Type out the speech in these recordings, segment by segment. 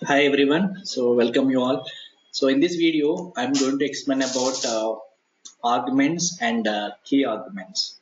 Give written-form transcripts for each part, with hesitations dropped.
Hi everyone, so welcome you all. So in this video, I'm going to explain about arguments and key arguments.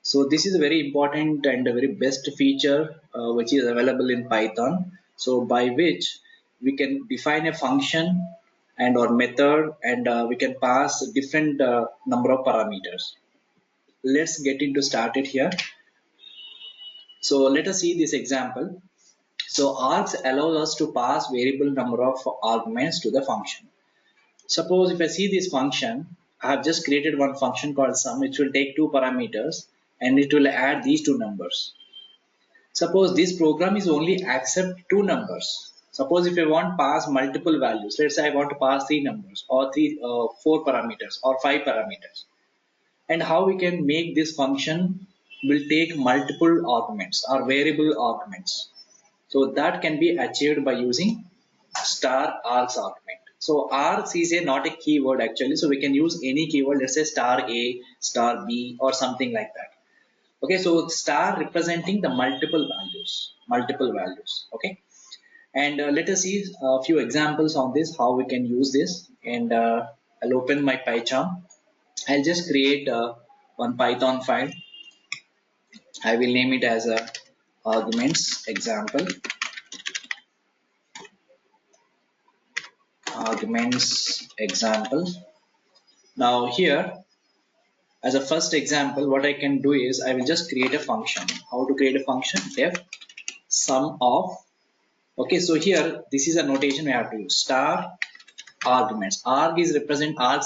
So this is a very important and a very best feature which is available in Python. So by which we can define a function and or method and we can pass different number of parameters. Let's get into started here. So let us see this example. So args allows us to pass variable number of arguments to the function. Suppose if I see this function, I have just created one function called sum which will take two parameters and it will add these two numbers. Suppose this program is only accept two numbers. Suppose if I want pass multiple values, let's say I want to pass three numbers or four parameters or five parameters. And how we can make this function will take multiple arguments or variable arguments. So that can be achieved by using star args argument. So args is not a keyword actually. So we can use any keyword. Let's say star A, star B, or something like that. Okay, so star representing the multiple values. Okay, and let us see a few examples on this how we can use this. And I'll open my Python. I'll just create one Python file. I will name it as a arguments example. Arguments example. Now here, as a first example, what I can do is I will just create a function. How to create a function? Def sum of. Okay, so here this is a notation we have to use. Star arguments. Args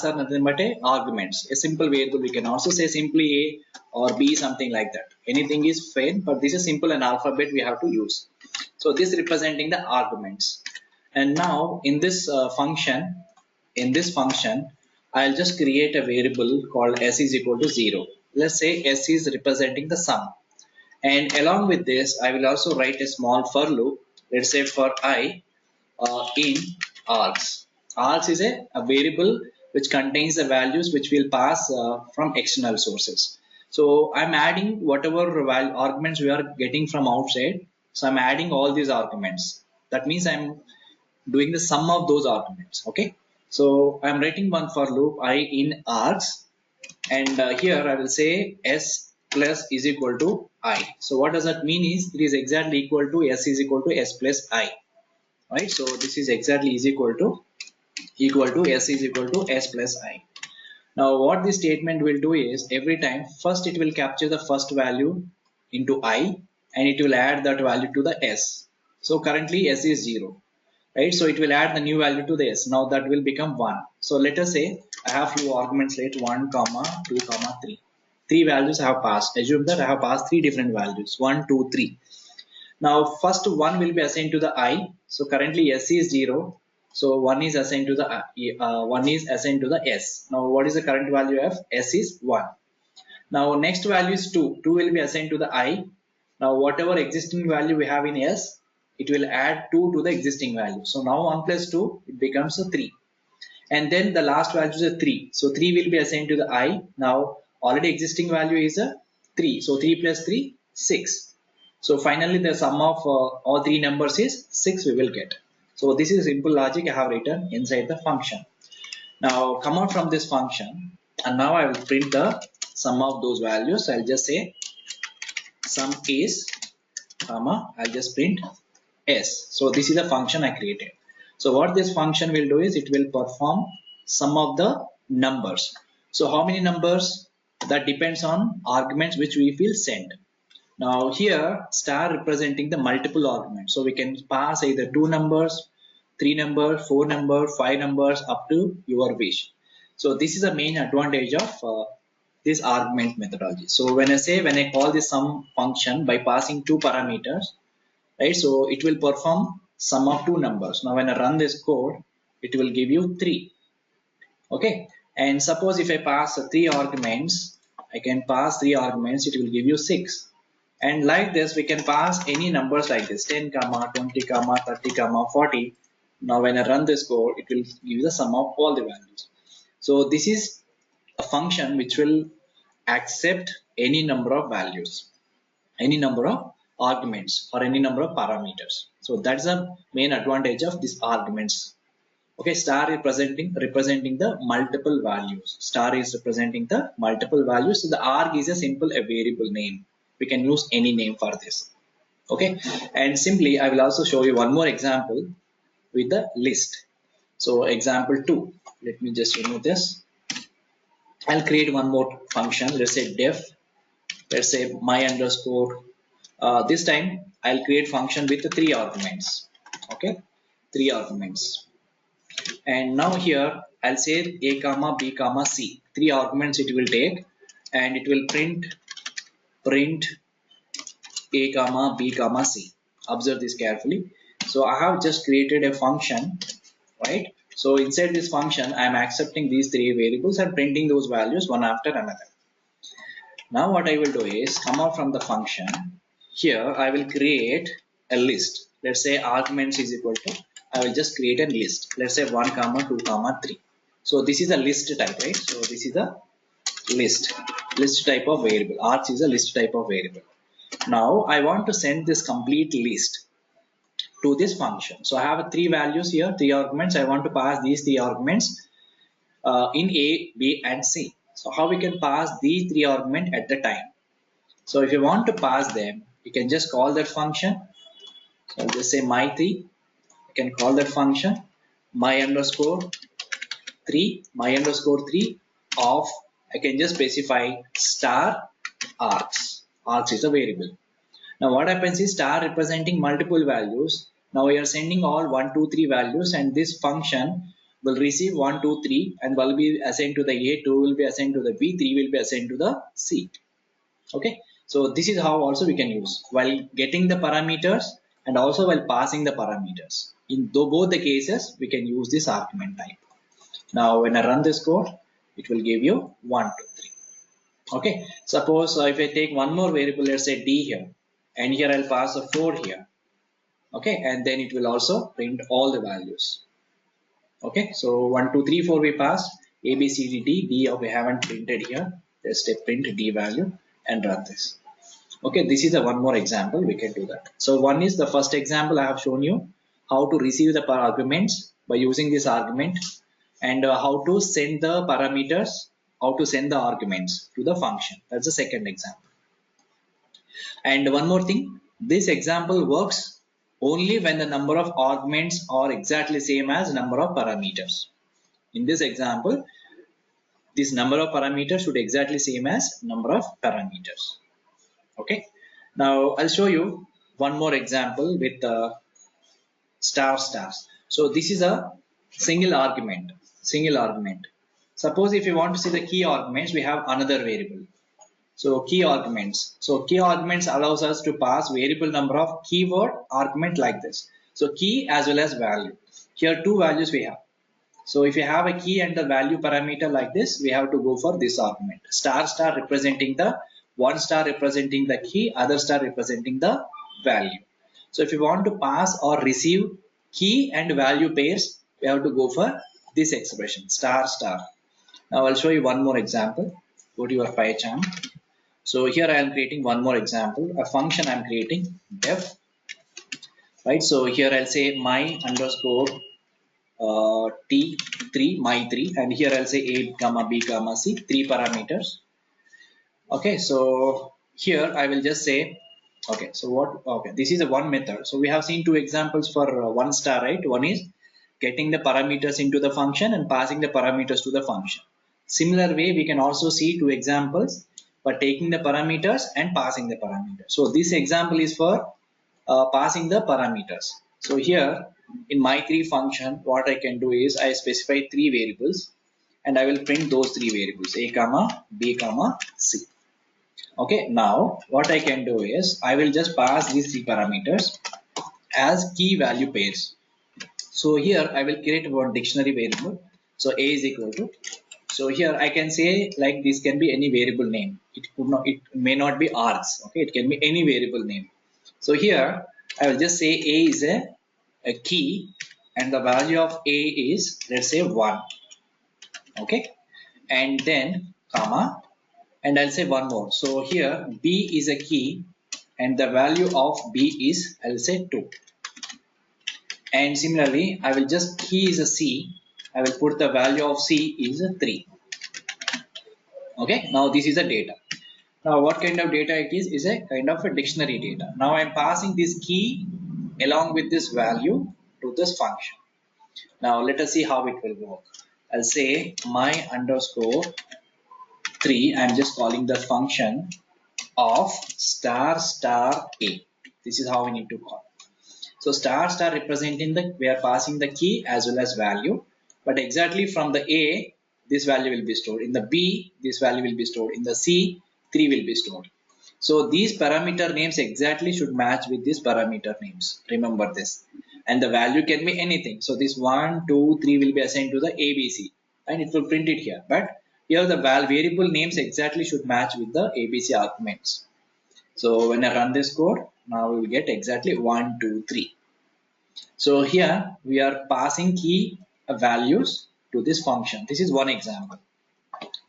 are nothing but arguments. A simple variable. We can also say simply A or B, something like that. Anything is fine, but this is simple an alphabet we have to use. So this representing the arguments. And now in this function, I'll just create a variable called s is equal to 0. Let's say s is representing the sum. And along with this, I will also write a small for loop. Let's say for I in args. Args is a variable which contains the values which will pass from external sources. So I'm adding whatever arguments we are getting from outside. So I'm adding all these arguments. That means I'm doing the sum of those arguments. Okay. So I'm writing one for loop I in args, and here I will say s plus is equal to I. So what does that mean is it is exactly equal to s is equal to s plus I. Right. So this is exactly is equal to s is equal to s plus I. Now what this statement will do is every time first it will capture the first value into I and it will add that value to the s. So currently s is 0. Right, so it will add the new value to the s. Now that will become 1. So let us say I have few arguments like 1 comma 2 comma 3. Three values I have passed. Assume that I have passed three different values 1 2 3. Now first one will be assigned to the I. So currently s is 0. So one is assigned to the s. Now what is the current value of s is 1. Now next value is 2. 2 will be assigned to the I. Now whatever existing value we have in s, it will add 2 to the existing value. So now 1 plus 2, it becomes a 3. And then the last value is a 3. So 3 will be assigned to the I. Now already existing value is a 3. So 3 plus 3, 6. So finally the sum of all three numbers is 6 we will get. So this is simple logic I have written inside the function. Now come out from this function and now I will print the sum of those values. I'll just say sum is comma, I'll just print s. So this is the function I created. So what this function will do is it will perform sum of the numbers. So how many numbers? That depends on arguments which we will send. Now here star representing the multiple arguments. So we can pass either 2 numbers, 3 numbers, 4 numbers, 5 numbers up to your wish. So this is the main advantage of this argument methodology. So when I call this sum function by passing 2 parameters, right? So it will perform sum of 2 numbers. Now when I run this code, it will give you 3. Okay. And suppose if I pass 3 arguments, I can pass 3 arguments, it will give you 6. And like this, we can pass any numbers like this 10, 20, 30, 40. Now when I run this code, it will give you the sum of all the values. So this is a function which will accept any number of values, any number of arguments or any number of parameters. So that's the main advantage of these arguments. Okay, star representing the multiple values. Star is representing the multiple values. So the arg is a simple a variable name. We can use any name for this. Okay, and simply I will also show you one more example with the list. So example 2. Let me just remove this. I'll create one more function. Let's say def. Let's say my underscore. This time I'll create function with the 3 arguments. Okay, 3 arguments. And now here I'll say a comma b comma c. 3 arguments it will take, and it will print a comma b comma c. Observe this carefully. So I have just created a function, right? So inside this function I am accepting these 3 variables and printing those values one after another. Now what I will do is come out from the function. Here I will create a list. Let's say arguments is equal to, I will just create a list. Let's say 1 comma 2 comma 3. So this is a list type, right? So this is a list type of variable. Args is a list type of variable. Now I want to send this complete list to this function. So I have 3 values here, 3 arguments. I want to pass these 3 arguments in A, B and C. So how we can pass these 3 arguments at the time? So if you want to pass them, you can just call that function. So I'll just say my3. I can call that function my underscore 3 of, I can just specify star args. Args is a variable. Now what happens is star representing multiple values. Now we are sending all 1, 2, 3 values, and this function will receive 1, 2, 3 and will be assigned to the A, 2 will be assigned to the B, 3 will be assigned to the C. Okay, so this is how also we can use while getting the parameters and also while passing the parameters. In both the cases we can use this argument type. Now when I run this code, it will give you 1, 2, 3. Okay, suppose if I take one more variable, let's say D here, and here I'll pass a 4 here. Okay, and then it will also print all the values. Okay, so 1, 2, 3, 4 we passed, A, B, C, D, D we haven't printed here. Let's say print D value and run this. Okay, this is a one more example. We can do that. So one is the first example I have shown you how to receive the arguments by using this argument, and how to send the parameters, how to send the arguments to the function. That's the second example. And one more thing, this example works only when the number of arguments are exactly same as number of parameters. In this example, this number of parameters should exactly same as number of parameters. Okay, now I'll show you one more example with stars. So this is a single argument. Suppose if you want to see the key arguments, we have another variable. So key arguments. So key arguments allows us to pass variable number of keyword argument like this. So key as well as value. Here 2 values we have. So if you have a key and the value parameter like this, we have to go for this argument. Star representing the one star representing the key, other star representing the value. So if you want to pass or receive key and value pairs, we have to go for this expression star. Now I'll show you one more example. Go to your PyCharm. So here I am creating one more example, a function I am creating def, right? So here I'll say my underscore t3 my3, and here I'll say a comma b comma c, 3 parameters. Okay, so here I will just say, okay, so what, okay, this is a one method. So we have seen 2 examples for one star, right? One is getting the parameters into the function and passing the parameters to the function. Similar way, we can also see 2 examples for taking the parameters and passing the parameters. So this example is for passing the parameters. So here in my 3 function, what I can do is I specify 3 variables and I will print those 3 variables, a comma b comma c. Okay, now what I can do is I will just pass these 3 parameters as key value pairs. So here I will create one dictionary variable. So a is equal to, so here I can say like this can be any variable name. It may not be Args. Okay, it can be any variable name. So here I will just say a is a key and the value of a is, let's say 1. Okay, and then comma, and I'll say one more. So here b is a key and the value of B is, I'll say 2. And similarly, I will just key is a C. I will put the value of C is a 3. Okay, now this is a data. Now what kind of data it is a kind of a dictionary data. Now I'm passing this key along with this value to this function. Now let us see how it will work. I'll say my underscore 3. I'm just calling the function of star star A. This is how we need to call. So star star representing the, we are passing the key as well as value, but exactly from the A, this value will be stored. In the B, this value will be stored. In the C, 3 will be stored. So these parameter names exactly should match with these parameter names. Remember this. And the value can be anything. So this 1, 2, 3 will be assigned to the ABC and it will print it here. But here the variable names exactly should match with the ABC arguments. So when I run this code, now we will get exactly 1, 2, 3. So here we are passing key values to this function. This is one example.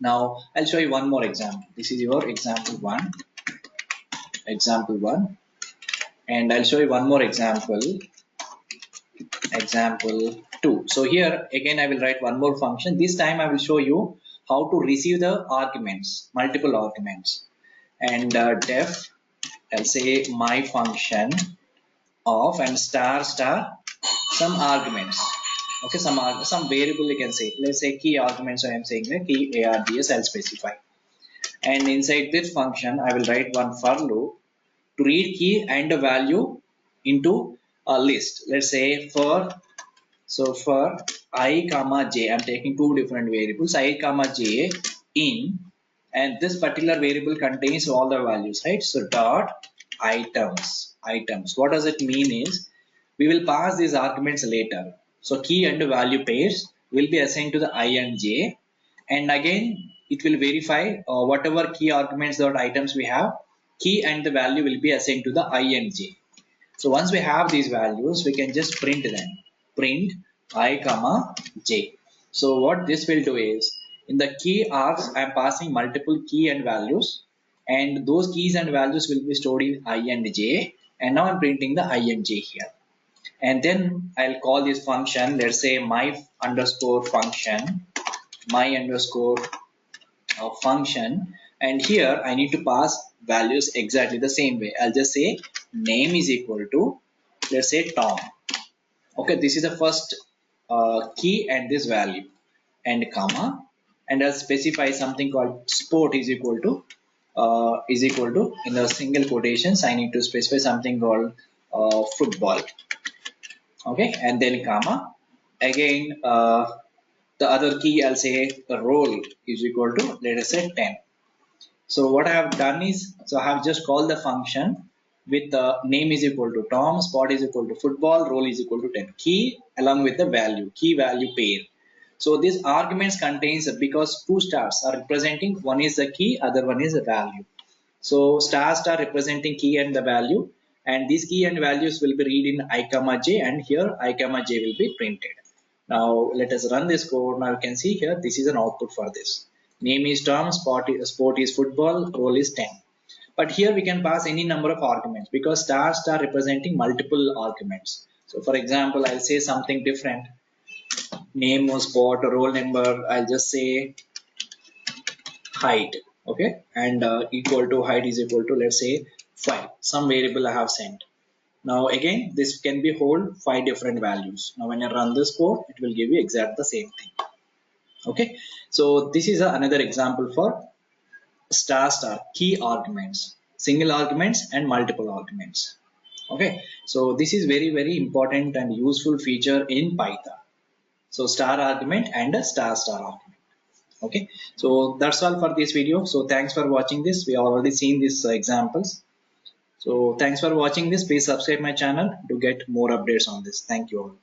Now I'll show you one more example. This is your example 1, and I'll show you one more example, example 2. So here again I will write one more function. This time I will show you how to receive the arguments, multiple arguments, and def, I'll say my function of and star star some arguments. Okay, some variable you can say. Let's say key arguments. So I am saying the key args I'll specify, and inside this function I will write one for loop to read key and a value into a list. Let's say for I comma j, I'm taking two different variables, I comma j in, and this particular variable contains all the values, right? So dot items. What does it mean is we will pass these arguments later. So key and value pairs will be assigned to the I and j, and again it will verify whatever key arguments dot items we have, key and the value will be assigned to the I and j. So once we have these values, we can just print them. Print I comma j. So what this will do is, in the key args I am passing multiple key and values, and those keys and values will be stored in I and j, and now I'm printing the I and j here. And then I'll call this function, let's say my underscore function, function, and here I need to pass values exactly the same way. I'll just say name is equal to, let's say Tom. Okay, this is the first key and this value, and comma, and I'll specify something called sport is equal to in the single quotations I need to specify something called football. Okay, and then comma, again the other key I'll say the role is equal to, let us say 10. So what I have done is, so I have just called the function with the name is equal to Tom, spot is equal to football, role is equal to 10, key along with the value, key value pair. So these arguments contains, because two stars are representing, one is the key, other one is the value. So star representing key and the value, and these key and values will be read in I comma j, and here I comma j will be printed. Now let us run this code. Now you can see here this is an output for this. Name is Tom, sport is football, role is 10. But here we can pass any number of arguments because star representing multiple arguments. So for example, I'll say something different. Name or sport, roll number, I'll just say height. Okay, and equal to height is equal to, let's say 5, some variable I have sent. Now again this can be hold 5 different values. Now when I run this code, it will give you exact the same thing. Okay, so this is another example for star key arguments, single arguments and multiple arguments. Okay, so this is very important and useful feature in Python. So star argument and a star argument. Okay, so that's all for this video. So thanks for watching this. We have already seen these examples. So thanks for watching this. Please subscribe my channel to get more updates on this. Thank you all.